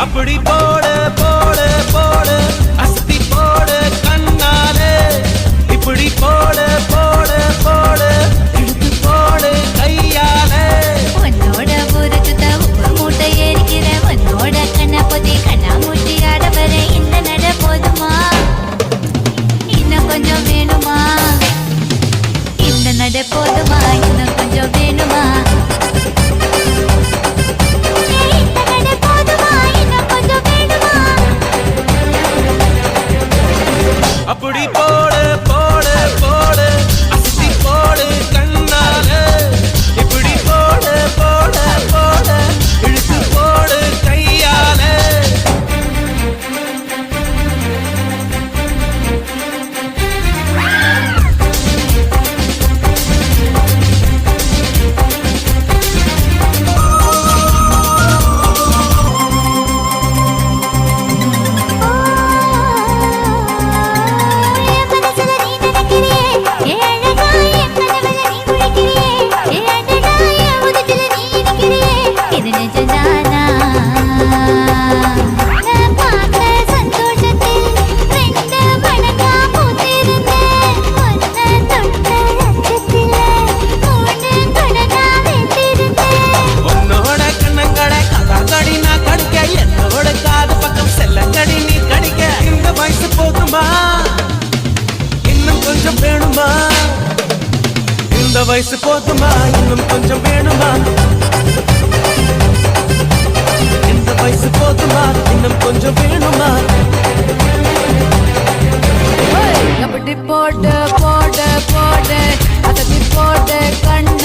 அப்படி போடு போடு போடு அஸ்தி போடு கண்ணாலே இப்படி போடு போடு போடு இழுத்து போடு கையாலே உன்னோட ஒரு சுத்த உப்பு மூட்டை ஏறிக்கிற உன்னோட கண்ண பொதி கண்ணா மூட்டி ஆட வர இந்த நட போதுமா இன்னும் கொஞ்சம் வேணுமா இந்த நட போதுமா இன்னும் கொஞ்சம் வேணுமா அப்படி போடு போடு போடு அஸ்தி போடு கண்ணாலே இப்படி போடு போடு போடு இழுத்து போடு கையாலே இந்த வயசு போதுமா இன்னும் கொஞ்சம் வேணுமா இந்த வயசு போதுமா இன்னும் கொஞ்சம் வேணுமா அப்படி போடு போடு போடு அசத்தி போடு கண்ண